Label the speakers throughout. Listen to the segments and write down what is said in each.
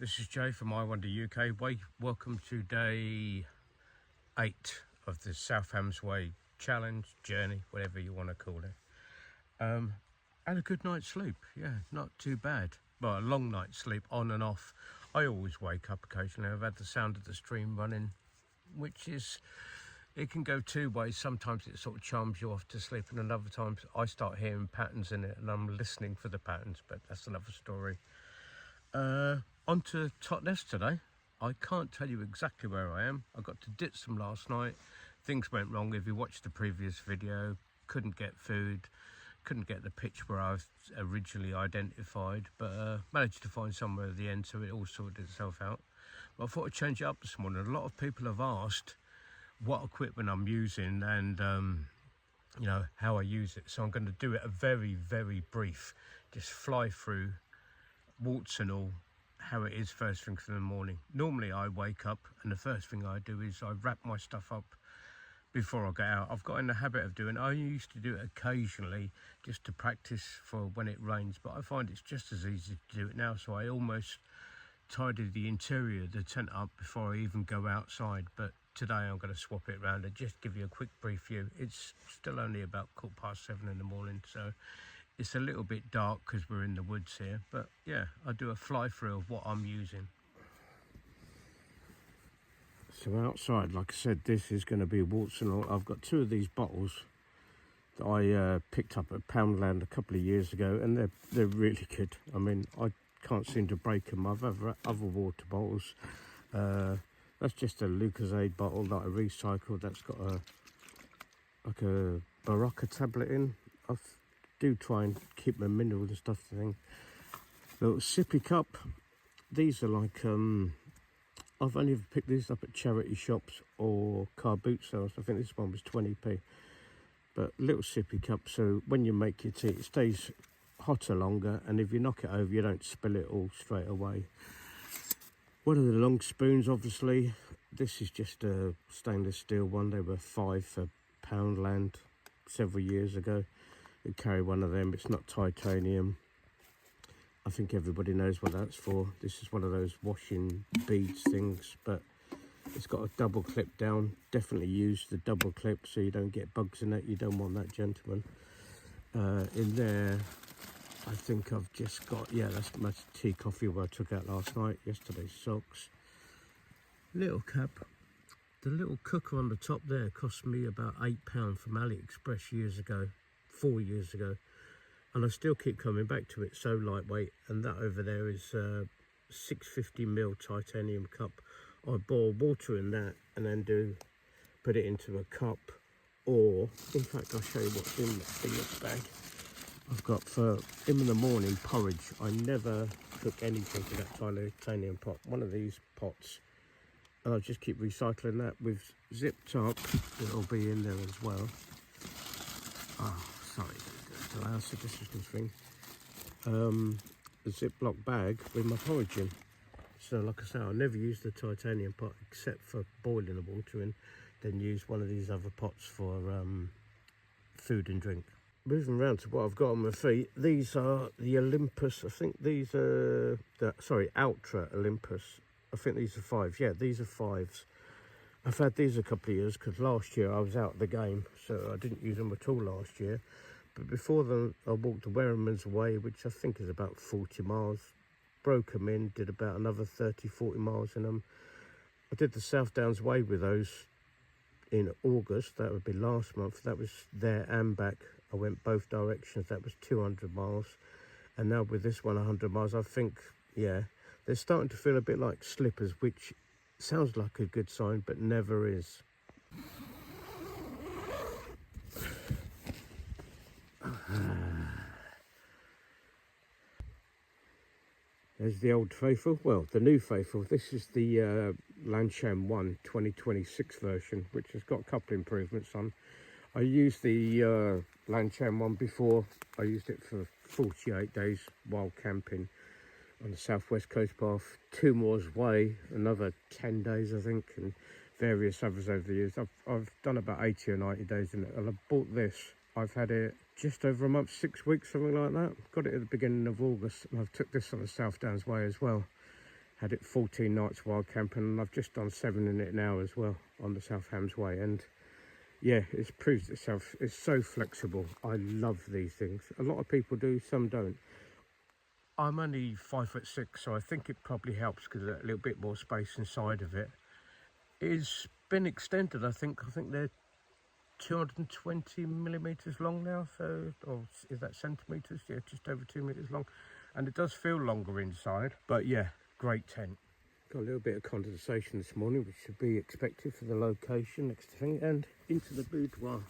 Speaker 1: This is Jay from I Wonder UK Way. Welcome to day 8 of the South Hams Way challenge, journey, whatever you want to call it. Had a good night's sleep, yeah, not too bad. Well, a long night's sleep on and off. I always wake up occasionally. I've had the sound of the stream running, which is, it can go two ways. Sometimes it sort of charms you off to sleep, and other times I start hearing patterns in it and I'm listening for the patterns, but that's another story. On to Totnes today. I can't tell you exactly where I am. I got to Ditson last night. Things went wrong. If you watched the previous video, couldn't get food, couldn't get the pitch where I was originally identified, but managed to find somewhere at the end, so it all sorted itself out. But I thought I'd change it up this morning. A lot of people have asked what equipment I'm using and you know, how I use it, so I'm going to do it a very brief, just fly through, warts and all, how it is first thing in the morning. Normally I wake up and the first thing I do is I wrap my stuff up before I get out. I've got in the habit of doing, I used to do it occasionally just to practice for when it rains, but I find it's just as easy to do it now, so I almost tidy the interior of the tent up before I even go outside. But today I'm going to swap it around and just give you a quick brief view. It's still only about 7:15 in the morning, so it's a little bit dark because we're in the woods here, but yeah, I do a fly through of what I'm using. So outside, like I said, this is going to be warts and all. I've got two of these bottles that I picked up at Poundland a couple of years ago, and they're really good. I mean, I can't seem to break them. I've other water bottles. That's just a Lucozade bottle that I recycled. That's got like a Barocca tablet in. I do try and keep my minerals and stuff. Thing. Little sippy cup. These are like I've only ever picked these up at charity shops or car boot sales. I think this one was 20p. But little sippy cup, so when you make your tea, it stays hotter longer, and if you knock it over, you don't spill it all straight away. One of the long spoons, obviously. This is just a stainless steel one. They were £5 for Poundland several years ago. You carry one of them. It's not titanium. I think everybody knows what that's for. This is one of those washing beads things, but it's got a double clip down. Definitely use the double clip so you don't get bugs in it. You don't want that, gentlemen. In there, I think I've just got, yeah, that's my tea coffee where I took out last night, yesterday's socks. Little cap. The little cooker on the top there cost me about £8 from AliExpress years ago, 4 years ago. And I still keep coming back to it, so lightweight. And that over there is 650ml titanium cup. I boil water in that and then put it into a cup, or in fact I'll show you what's in this bag. I've got for in the morning porridge. I never cook anything in that titanium pot, one of these pots, and I'll just keep recycling that. With zipped up, it'll be in there as well. Oh, sorry, the loud suggestions thing. A Ziploc bag with my porridge in. So like I say, I never use the titanium pot except for boiling the water in, then use one of these other pots for food and drink. Moving around to what I've got on my feet, these are the Olympus. I think these are Ultra Olympus. I think these are 5s. Yeah, these are 5s. I've had these a couple of years because last year I was out of the game, so I didn't use them at all last year. But before then, I walked the Werriman's Way, which I think is about 40 miles. Broke them in, did about another 30-40 miles in them. I did the South Downs Way with those in August. That would be last month. That was there and back. I went both directions. That was 200 miles. And now with this one, 100 miles, I think, yeah, they're starting to feel a bit like slippers, which sounds like a good sign, but never is. There's the old faithful, well, the new faithful. This is the Lancham 1 2026 version, which has got a couple of improvements on. I used the Lancham 1 before. I used it for 48 days while camping on the southwest coast path. Totnes Way, another 10 days I think, and various others over the years. I've done about 80 or 90 days in it, and I bought this. I've had it just over a month, 6 weeks, something like that. Got it at the beginning of August, and I've took this on the South Downs Way as well. Had it 14 nights wild camping, and I've just done 7 in it now as well on the South Hams Way. And yeah, it's proved itself. It's so flexible. I love these things. A lot of people do, some don't. I'm only 5'6", so I think it probably helps because there's a little bit more space inside of it. It's been extended, I think they're 220 millimeters long now, so, or is that centimeters? Yeah, just over 2 meters long, and it does feel longer inside. But yeah, great tent. Got a little bit of condensation this morning, which should be expected for the location next thing. And into the boudoir,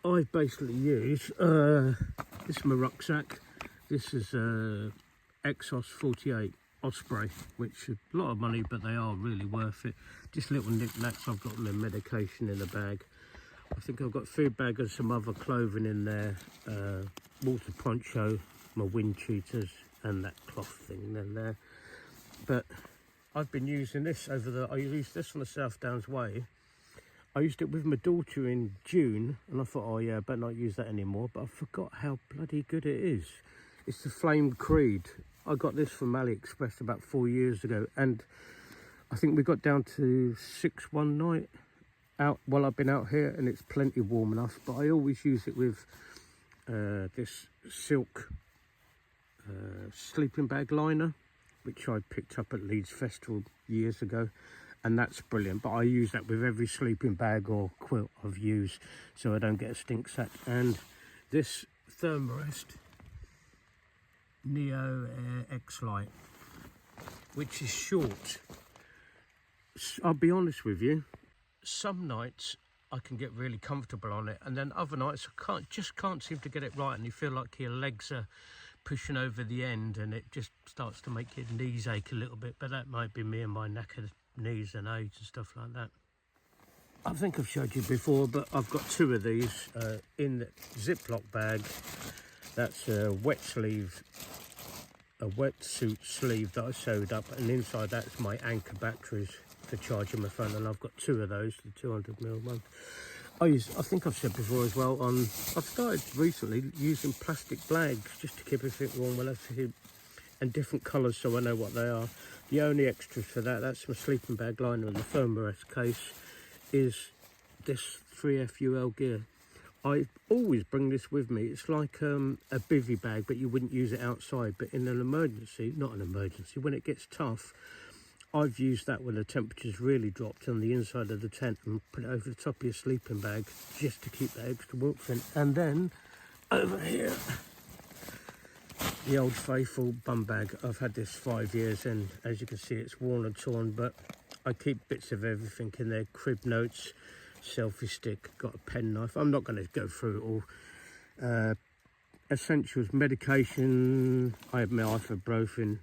Speaker 1: I basically use this is my rucksack. This is Exos 48 Osprey, which is a lot of money, but they are really worth it. Just little knickknacks. I've got my medication in the bag. I think I've got a food bag and some other clothing in there. Water poncho, my wind cheaters, and that cloth thing in there. But I've been using this I used this on the South Downs Way. I used it with my daughter in June, and I thought, oh yeah, I better not use that anymore. But I forgot how bloody good it is. It's the Flame Creed. I got this from AliExpress about 4 years ago, and I think we got down to 6 one night out while I've been out here, and it's plenty warm enough. But I always use it with this silk sleeping bag liner, which I picked up at Leeds Festival years ago, and that's brilliant. But I use that with every sleeping bag or quilt I've used, so I don't get a stink sack. And this Thermarest Neo Air X Lite, which is short. I'll be honest with you, some nights I can get really comfortable on it, and then other nights I can't seem to get it right, and you feel like your legs are pushing over the end, and it just starts to make your knees ache a little bit. But that might be me and my knackered knees and age and stuff like that. I think I've showed you before, but I've got 2 of these in the Ziploc bag. That's a wetsuit sleeve that I sewed up, and inside that's my Anchor batteries for charging my phone, and I've got 2 of those, the 200mm one. I think I've said before as well, I've started recently using plastic bags just to keep everything warm when I heat, and different colours so I know what they are. The only extras for that's my sleeping bag liner, and the Thermarest case is this 3FUL gear. I always bring this with me. It's like a bivvy bag, but you wouldn't use it outside. But in an emergency, not an emergency, when it gets tough, I've used that when the temperature's really dropped on the inside of the tent, and put it over the top of your sleeping bag just to keep that extra warmth in. And then over here, the old faithful bum bag. I've had this 5 years, and as you can see, it's worn and torn, but I keep bits of everything in there. Crib notes, selfie stick, got a pen knife. I'm not going to go through it all. Essentials, medication. I have my ibuprofen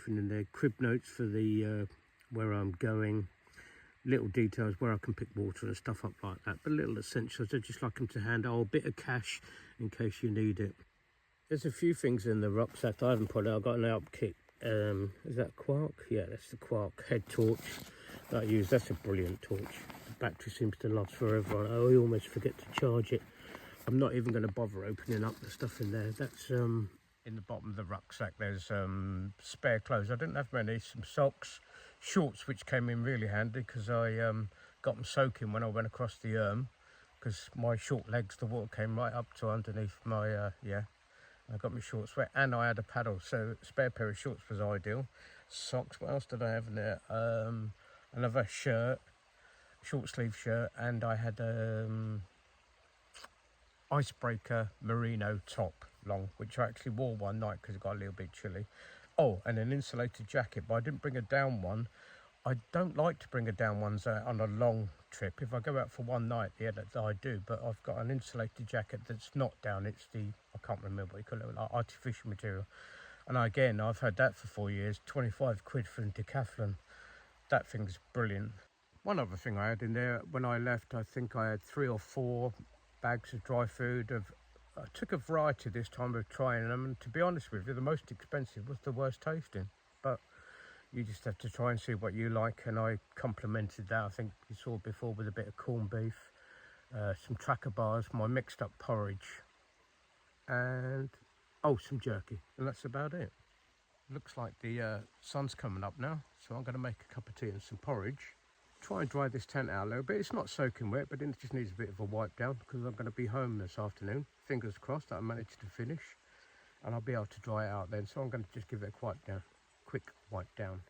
Speaker 1: in there. Crib notes for the where I'm going. Little details where I can pick water and stuff up like that. But little essentials, I just like them to hand. Oh, a bit of cash in case you need it. There's a few things in the rucksack I haven't put out. I've got an Alp kit. Is that Quark? Yeah, that's the Quark head torch that I use. That's a brilliant torch. The battery seems to last forever. I almost forget to charge it. I'm not even going to bother opening up the stuff in there. That's in the bottom of the rucksack. There's spare clothes. I didn't have many. Some socks, shorts, which came in really handy because I got them soaking when I went across the because my short legs, the water came right up to underneath my I got my shorts wet, and I had a paddle, so spare pair of shorts was ideal. Socks. What else did I have in there? Another shirt, short sleeve shirt, and I had icebreaker merino top long, which I actually wore one night because it got a little bit chilly. Oh, and an insulated jacket, but I didn't bring a down one. I don't like to bring a down ones on a long trip. If I go out for one night, yeah, that I do, but I've got an insulated jacket that's not down. It's the, I can't remember what you call it, like artificial material. And again, I've had that for 4 years, 25 quid for a Decathlon. That thing's brilliant. One other thing I had in there when I left, I think I had 3 or 4 bags of dry food. I took a variety this time of trying them, and to be honest with you, the most expensive was the worst tasting. But you just have to try and see what you like, and I complimented that. I think you saw before with a bit of corned beef, some tracker bars, my mixed up porridge, and some jerky, and that's about it. Looks like the sun's coming up now, so I'm going to make a cup of tea and some porridge. Try and dry this tent out a little bit. It's not soaking wet, but it just needs a bit of a wipe down because I'm going to be home this afternoon. Fingers crossed that I managed to finish and I'll be able to dry it out then. So I'm going to just give it a quick wipe down.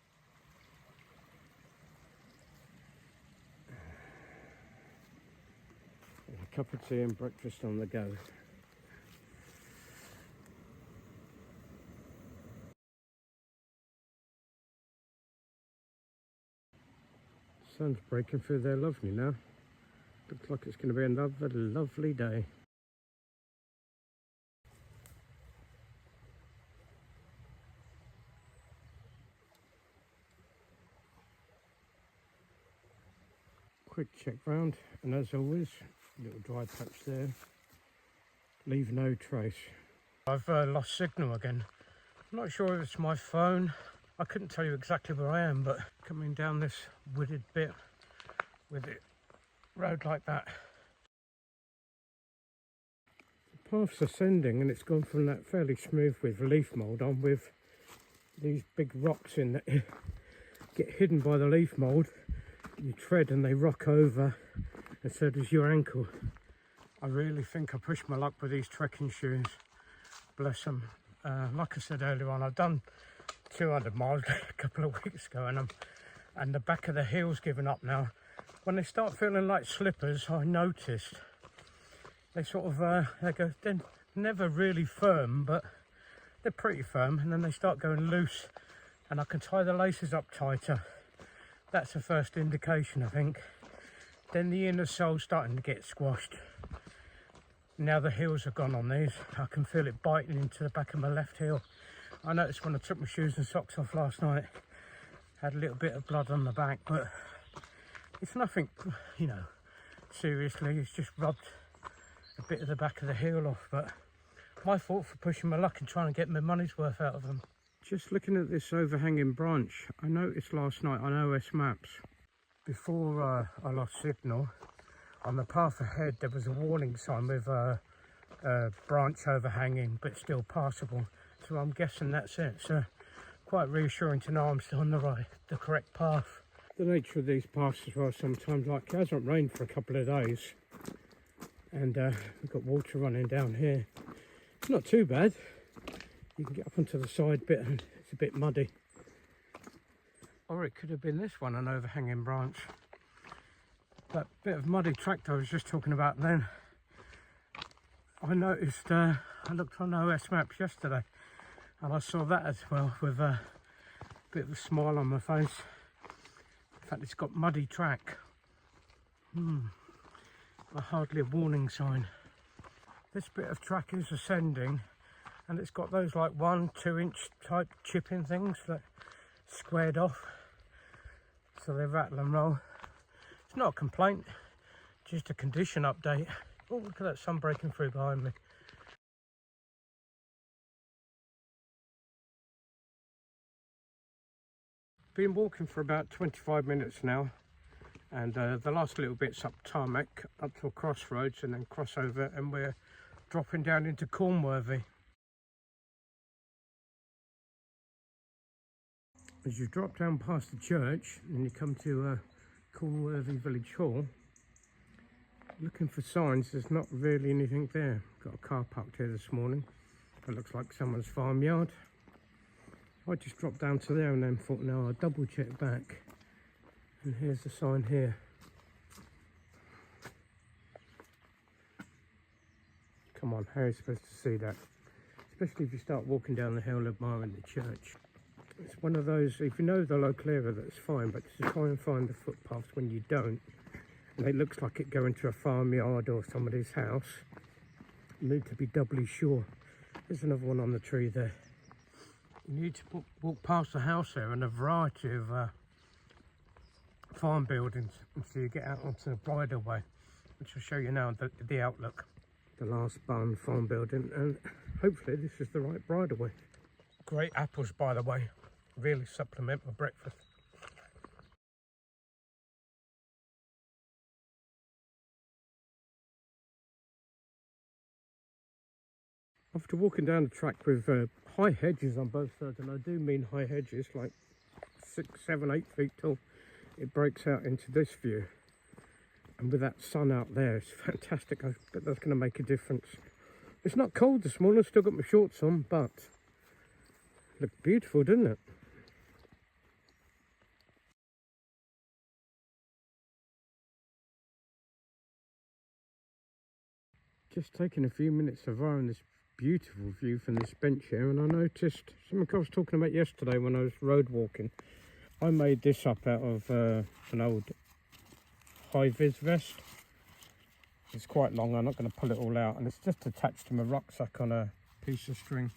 Speaker 1: A cup of tea and breakfast on the go. Sun's breaking through there lovely now. Looks like it's going to be another lovely day. Quick check round, and as always, little dry patch there. Leave no trace. I've lost signal again. I'm not sure if it's my phone. I couldn't tell you exactly where I am, but coming down this wooded bit with it road like that. The path's ascending and it's gone from that fairly smooth with leaf mould on with these big rocks in that get hidden by the leaf mould. You tread and they rock over, and so does your ankle. I really think I pushed my luck with these trekking shoes. Bless them. Like I said earlier on, I've done 200 miles a couple of weeks ago, and the back of the heel's given up now. When they start feeling like slippers, I noticed they sort of they're never really firm, but they're pretty firm, and then they start going loose, and I can tie the laces up tighter. That's the first indication, I think. Then the inner sole's starting to get squashed. Now the heels are gone on these. I can feel it biting into the back of my left heel. I noticed when I took my shoes and socks off last night, had a little bit of blood on the back, but it's nothing, you know, seriously. It's just rubbed a bit of the back of the heel off, but my fault for pushing my luck and trying to get my money's worth out of them. Just looking at this overhanging branch, I noticed last night on OS maps, before I lost signal, on the path ahead there was a warning sign with a branch overhanging but still passable. So I'm guessing that's it. So quite reassuring to know I'm still on the correct path. The nature of these paths as well, sometimes, like, it hasn't rained for a couple of days, and we've got water running down here. It's not too bad. You can get up onto the side bit and it's a bit muddy. Or it could have been this one, an overhanging branch. That bit of muddy track I was just talking about then, I noticed, I looked on OS maps yesterday and I saw that as well, with a bit of a smile on my face. In fact, it's got muddy track. Hardly a warning sign. This bit of track is ascending, and it's got those like 1-2 inch type chipping things that squared off, so they rattle and roll. It's not a complaint, just a condition update. Oh, look at that sun breaking through behind me. Been walking for about 25 minutes now, and the last little bit's up tarmac, up to a crossroads and then cross over, and we're dropping down into Cornworthy. As you drop down past the church and you come to Cornworthy Village Hall, looking for signs, there's not really anything there. Got a car parked here this morning. It looks like someone's farmyard. I just dropped down to there and then thought, no, I'll double check back. And here's the sign here. Come on, how are you supposed to see that? Especially if you start walking down the hill admiring the church. It's one of those, if you know the local area, that's fine, but to try and find the footpaths when you don't, and it looks like it going to a farmyard or somebody's house, you need to be doubly sure. There's another one on the tree there. You need to walk past the house there and a variety of farm buildings until you get out onto the bridleway, which I'll show you now, the outlook. The last barn farm building, and hopefully this is the right bridleway. Great apples, by the way, really supplement my breakfast. After walking down the track with high hedges on both sides, and I do mean high hedges, like 6, 7, 8 feet tall. It breaks out into this view, and with that sun out there, it's fantastic. I bet that's going to make a difference. It's not cold this morning, I've still got my shorts on, but it looked beautiful, didn't it? Just taking a few minutes surveying this beautiful view from this bench here, and I noticed something I was talking about yesterday when I was road walking. I made this up out of an old high-vis vest. It's quite long, I'm not going to pull it all out, and it's just attached to my rucksack on a piece of string.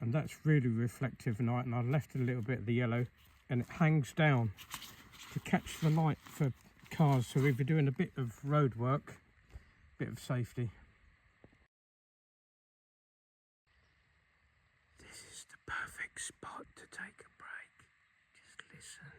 Speaker 1: And that's really reflective night, and I left a little bit of the yellow, and it hangs down to catch the light for cars. So if you're doing a bit of road work, bit of safety. This is the perfect spot to take a break. Just listen.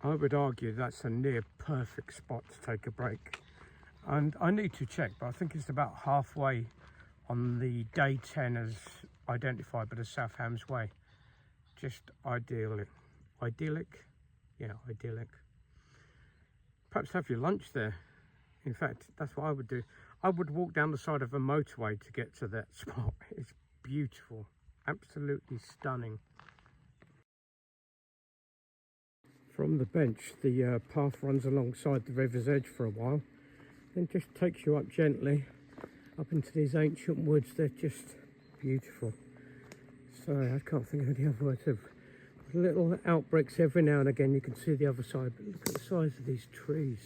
Speaker 1: I would argue that's a near perfect spot to take a break. And I need to check, but I think it's about halfway on the day 10 as identified by the South Hams Way. Just idyllic. Idyllic? Yeah, idyllic. Perhaps have your lunch there. In fact, that's what I would do. I would walk down the side of a motorway to get to that spot. It's beautiful. Absolutely stunning. From the bench, the path runs alongside the river's edge for a while, then just takes you up gently up into these ancient woods. They're just beautiful. Sorry, I can't think of any other words. Of little outbreaks every now and again. You can see the other side, but look at the size of these trees.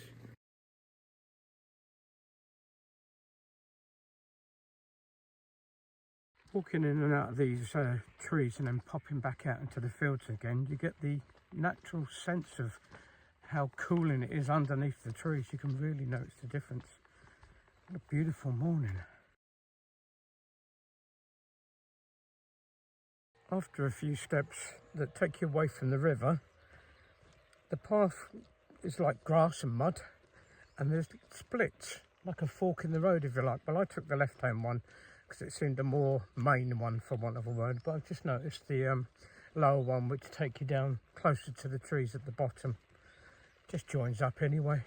Speaker 1: Walking in and out of these trees and then popping back out into the fields again, you get the natural sense of how cooling it is underneath the trees. You can really notice the difference. What a beautiful morning. After a few steps that take you away from the river, the path is like grass and mud, and there's splits, like a fork in the road if you like. Well, I took the left-hand one because it seemed a more main one, for want of a word, but I've just noticed the lower one, which take you down closer to the trees at the bottom. Just joins up anyway.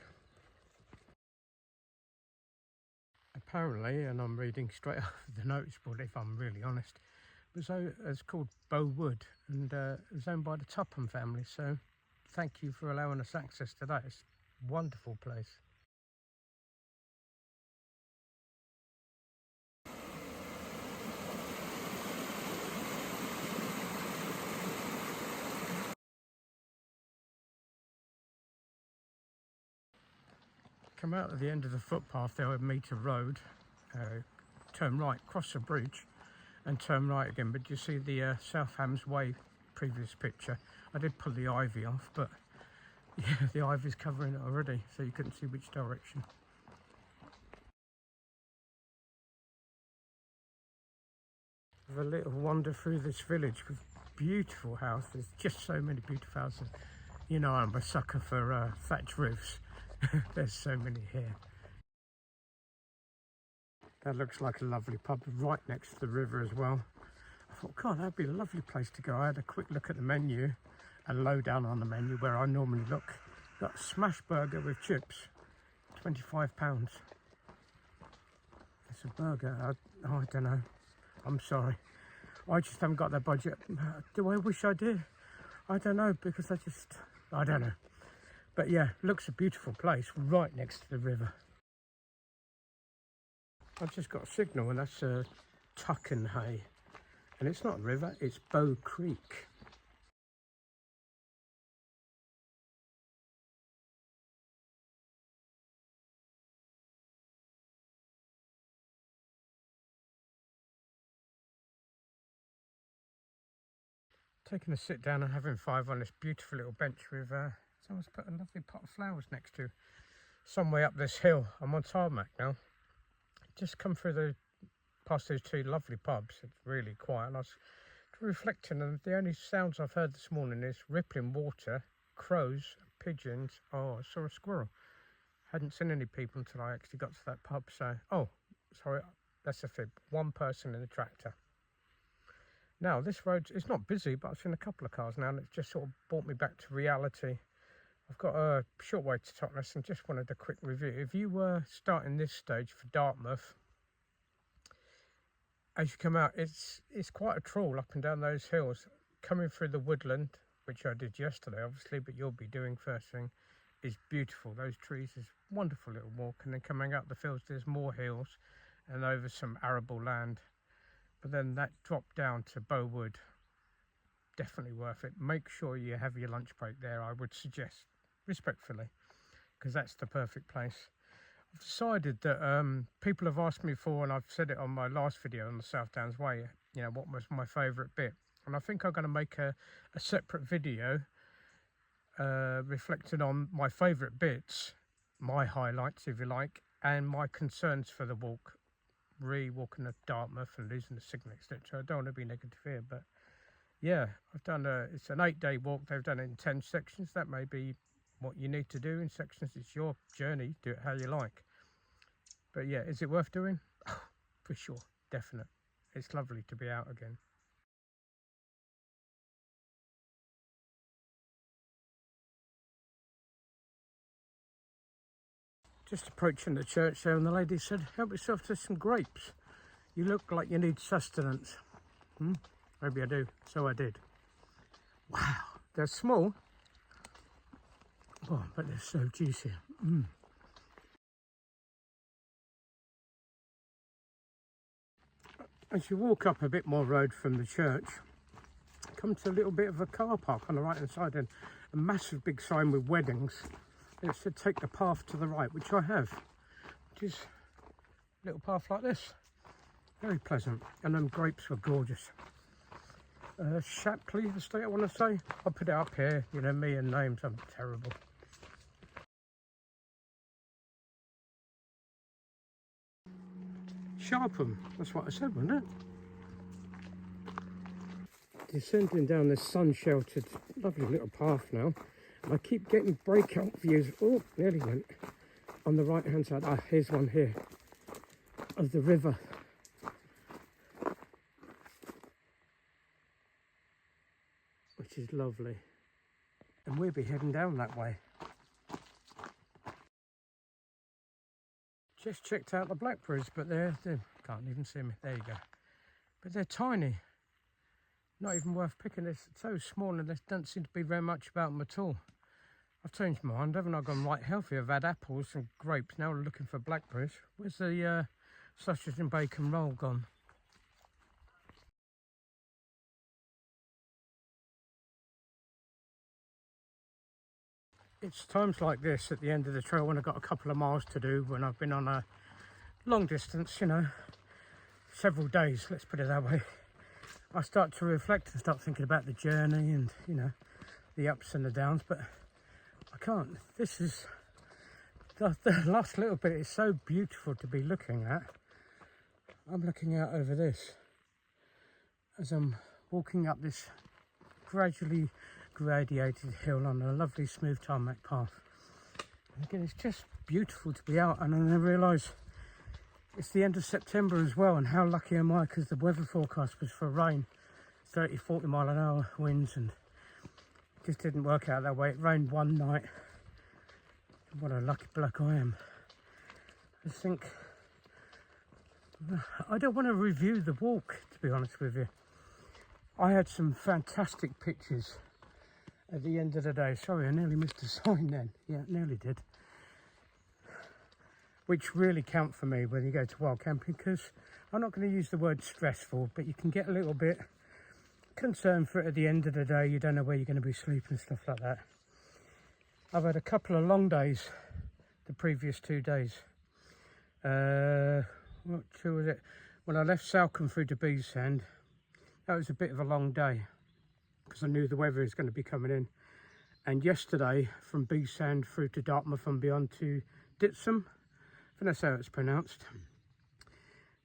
Speaker 1: Apparently, and I'm reading straight off the notice board if I'm really honest, it's called Wood, and it was owned by the Totnes family, so thank you for allowing us access to that. It's a wonderful place. Come out at the end of the footpath there would meet a road, turn right, cross the bridge and turn right again. But you see the South Hams Way previous picture. I did pull the ivy off, but yeah, the ivy's covering it already, so you couldn't see which direction. Have a little wander through this village with beautiful houses, just so many beautiful houses. You know, I'm a sucker for thatch roofs. There's so many here. That looks like a lovely pub right next to the river as well. I thought, God, that'd be a lovely place to go. I had a quick look at the menu and low down on the menu where I normally look. Got a smash burger with chips, £25. It's a burger. I don't know. I'm sorry. I just haven't got that budget. Do I wish I did? I don't know, because I don't know. But yeah, looks a beautiful place right next to the river. I've just got a signal, and that's Totnes. And it's not a river, it's Bow Creek. Taking a sit down and having five on this beautiful little bench with someone's put a lovely pot of flowers next to. some way up this hill. I'm on tarmac now. Just come through past those two lovely pubs. It's really quiet, and I was reflecting, and the only sounds I've heard this morning is rippling water, crows, pigeons. Oh, I saw a squirrel. Hadn't seen any people until I actually got to that pub. So, oh, sorry, that's a fib. One person in the tractor. Now, this road is not busy, but I've seen a couple of cars now, and it's just sort of brought me back to reality. I've got a short way to Totnes and just wanted a quick review. If you were starting this stage for Dartmoor, as you come out, it's quite a trawl up and down those hills. Coming through the Woodland, which I did yesterday, obviously, but you'll be doing first thing, is beautiful. Those trees is wonderful little walk, and then coming up the fields, there's more hills and over some arable land. But then that drop down to Wood, definitely worth it. Make sure you have your lunch break there, I would suggest, respectfully, because that's the perfect place. I've decided that people have asked me for, and I've said it on my last video on the South Downs Way, you know, what was my favourite bit. And I think I'm going to make a separate video reflecting on my favourite bits, my highlights, if you like, and my concerns for the walk. Walking at Dartmoor and losing the signal, etc. I don't want to be negative here, but yeah, I've done it's an 8-day walk. They've done it in 10 sections. That may be what you need to do in sections. It's your journey, do it how you like. But yeah, is it worth doing? Oh, for sure, definite. It's lovely to be out again. Just approaching the church there, and the lady said, help yourself to some grapes. You look like you need sustenance. Maybe I do. So I did. Wow, they're small. Oh, but they're so juicy. As you walk up a bit more road from the church, come to a little bit of a car park on the right hand side, and a massive big sign with weddings. It said take the path to the right, which I have, which is a little path like this. Very pleasant, and them grapes were gorgeous. Shapley estate, I want to say. I'll put it up here. You know me and names, I'm terrible. Sharpham, that's what I said, wasn't it? Descending down this sun-sheltered, lovely little path now. I keep getting breakout views. Oh, nearly went. On the right hand side, here's one here, of the river. Which is lovely. And we'll be heading down that way. Just checked out the blackberries, but they can't even see me. There you go. But they're tiny. Not even worth picking. They're so small, and there don't seem to be very much about them at all. I've changed my mind, haven't I? Gone right healthy. I've had apples and grapes. Now we're looking for blackberries. Where's the sausage and bacon roll gone? It's times like this at the end of the trail when I've got a couple of miles to do, when I've been on a long distance, you know, several days, let's put it that way. I start to reflect and start thinking about the journey and, you know, the ups and the downs, but I can't. This is, the last little bit is so beautiful to be looking at. I'm looking out over this as I'm walking up this gradually gradiated hill on a lovely smooth tarmac path. And again, it's just beautiful to be out, and then I realise it's the end of September as well, and how lucky am I, because the weather forecast was for rain, 30-40 mile an hour winds, and it just didn't work out that way. It rained one night. What a lucky bloke I am. I think I don't want to review the walk, to be honest with you. I had some fantastic pictures at the end of the day. Sorry, I nearly missed a sign then. Yeah, nearly did. Which really count for me when you go to wild camping, because I'm not going to use the word stressful, but you can get a little bit concerned for it at the end of the day. You don't know where you're going to be sleeping and stuff like that. I've had a couple of long days the previous 2 days. What two was it? When I left Salcombe through to Beesand, that was a bit of a long day because I knew the weather was going to be coming in. And yesterday from Beesand through to Dartmoor and beyond to Ditsum. I think that's how it's pronounced.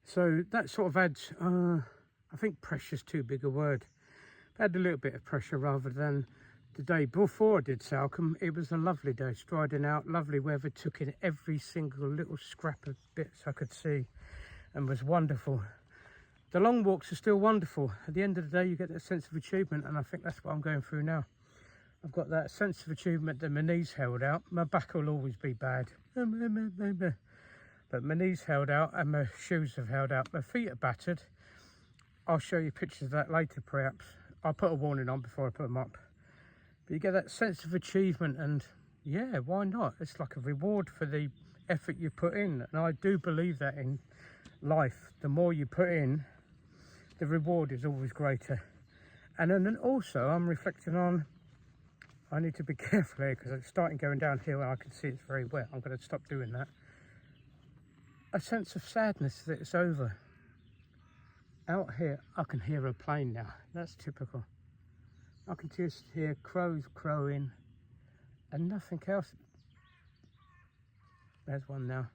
Speaker 1: So that sort of adds, I think pressure's too big a word. Add a little bit of pressure rather than the day before I did Salcombe. It was a lovely day, striding out, lovely weather, took in every single little scrap of bits I could see and was wonderful. The long walks are still wonderful. At the end of the day, you get that sense of achievement, and I think that's what I'm going through now. I've got that sense of achievement that my knees held out. My back will always be bad, but my knees held out and my shoes have held out. My feet are battered. I'll show you pictures of that later, perhaps. I'll put a warning on before I put them up. But you get that sense of achievement, and yeah, why not? It's like a reward for the effort you put in, and I do believe that in life. The more you put in, the reward is always greater. And then also I'm reflecting on, I need to be careful here because it's starting going downhill and I can see it's very wet. I'm going to stop doing that. A sense of sadness that it's over. Out here I can hear a plane now. That's typical. I can just hear crows crowing and nothing else. There's one now.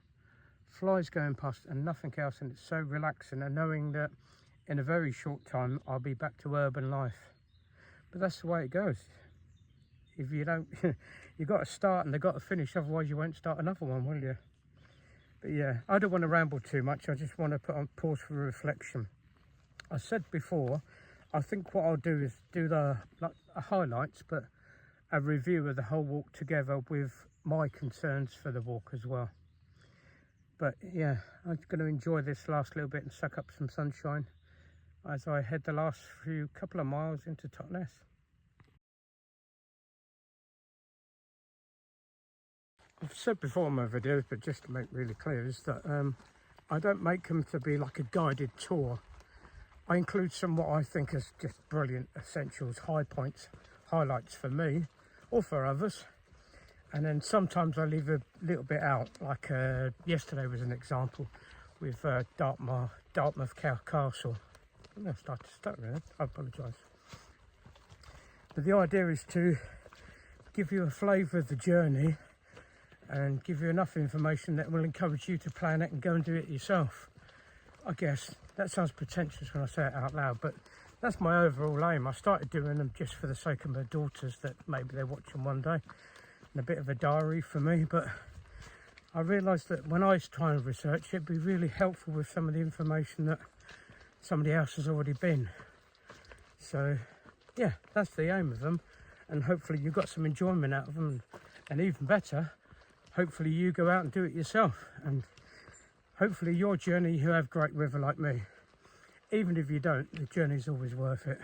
Speaker 1: Flies going past and nothing else, and it's so relaxing, and knowing that in a very short time I'll be back to urban life. But that's the way it goes. If you don't, you've got to start and they've got to finish, otherwise you won't start another one, will you? But yeah, I don't want to ramble too much. I just want to put on pause for reflection. I said before, I think what I'll do is do the highlights, but a review of the whole walk together with my concerns for the walk as well. But yeah, I'm going to enjoy this last little bit and suck up some sunshine as I head the last couple of miles into Totnes. I've said before in my videos, but just to make really clear, is that I don't make them to be like a guided tour. I include some what I think is just brilliant essentials, high points, highlights for me or for others. And then sometimes I leave a little bit out, like yesterday was an example with Dartmoor Castle. I started to stutter there, I apologise. But the idea is to give you a flavour of the journey and give you enough information that will encourage you to plan it and go and do it yourself. I guess that sounds pretentious when I say it out loud, but that's my overall aim. I started doing them just for the sake of my daughters, that maybe they watch them one day, and a bit of a diary for me. But I realised that when I was trying to research, it'd be really helpful with some of the information that somebody else has already been. So yeah, that's the aim of them, and hopefully you got some enjoyment out of them, and even better, hopefully you go out and do it yourself, and hopefully your journey, you have great weather like me. Even if you don't, the journey's always worth it.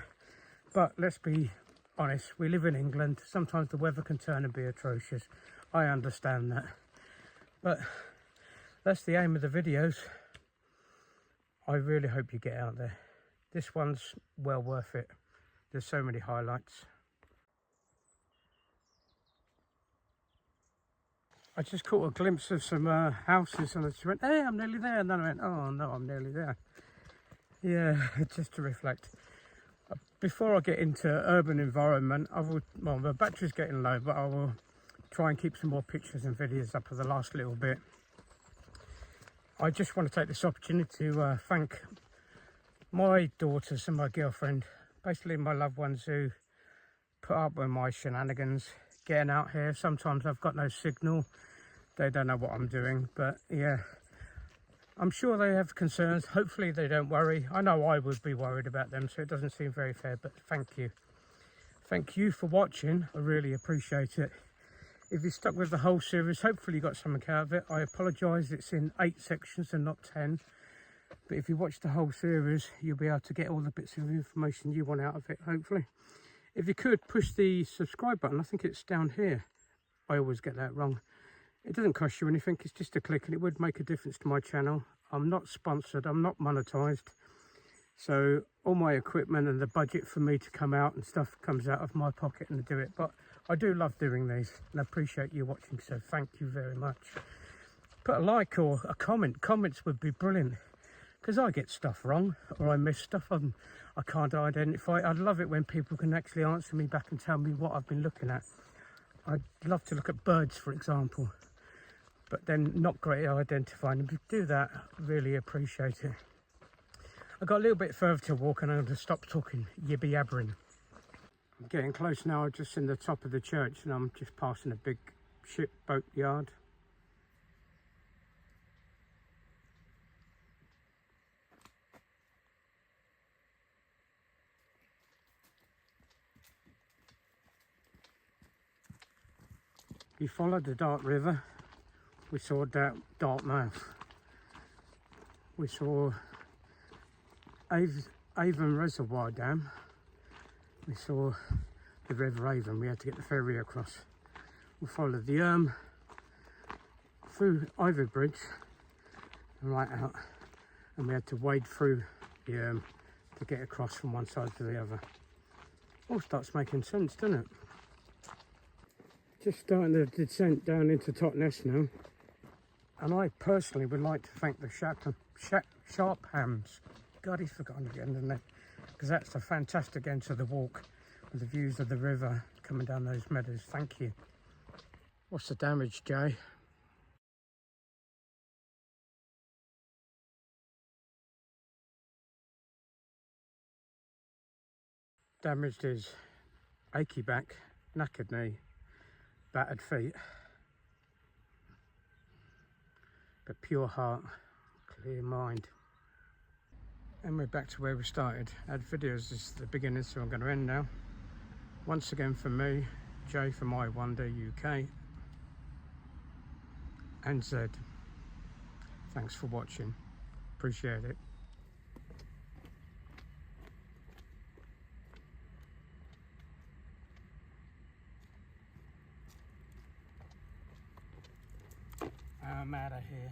Speaker 1: But let's be honest, we live in England. Sometimes the weather can turn and be atrocious. I understand that. But that's the aim of the videos. I really hope you get out there. This one's well worth it. There's so many highlights. I just caught a glimpse of some houses and I just went, hey, I'm nearly there. And then I went, oh no, I'm nearly there. Yeah, just to reflect. Before I get into urban environment, well, the battery's getting low, but I will try and keep some more pictures and videos up for the last little bit. I just want to take this opportunity to thank my daughters and my girlfriend, basically my loved ones, who put up with my shenanigans getting out here. Sometimes I've got no signal, they don't know what I'm doing, but yeah, I'm sure they have concerns. Hopefully they don't worry. I know I would be worried about them, so it doesn't seem very fair, but thank you. Thank you for watching. I really appreciate it. If you stuck with the whole series, hopefully you got something out of it. I apologise, it's in 8 sections and not 10. But if you watch the whole series, you'll be able to get all the bits of information you want out of it, hopefully. If you could, push the subscribe button. I think it's down here. I always get that wrong. It doesn't cost you anything, it's just a click, and it would make a difference to my channel. I'm not sponsored, I'm not monetised. So all my equipment and the budget for me to come out and stuff comes out of my pocket and do it. But I do love doing these and I appreciate you watching, so thank you very much. Put a like or a comment. Comments would be brilliant, because I get stuff wrong or I miss stuff I can't identify. I'd love it when people can actually answer me back and tell me what I've been looking at. I'd love to look at birds, for example, but then not great at identifying them. If you do that, really appreciate it. I've got a little bit further to walk and I'm going to stop talking yibby yabbering. I'm getting close now, just in the top of the church, and I'm just passing a big ship boat yard. We followed the Dart River, we saw Dartmoor, we saw Avon Reservoir Dam, we saw the River Avon. We had to get the ferry across. We followed the through Ivy Bridge and right out, and we had to wade through the to get across from one side to the other. All starts making sense, doesn't it? Just starting the descent down into Totnes now, and I personally would like to thank the Sharp Hams. God, he's forgotten again, isn't it? Because that's a fantastic end to the walk with the views of the river coming down those meadows. Thank you. What's the damage, Jay? Damaged is achy back, knackered knee, battered feet, but pure heart, clear mind. And we're back to where we started. Our videos is the beginning, so I'm going to end now. Once again from me, Jay from AONB UK and Zed. Thanks for watching. Appreciate it. I'm out of here.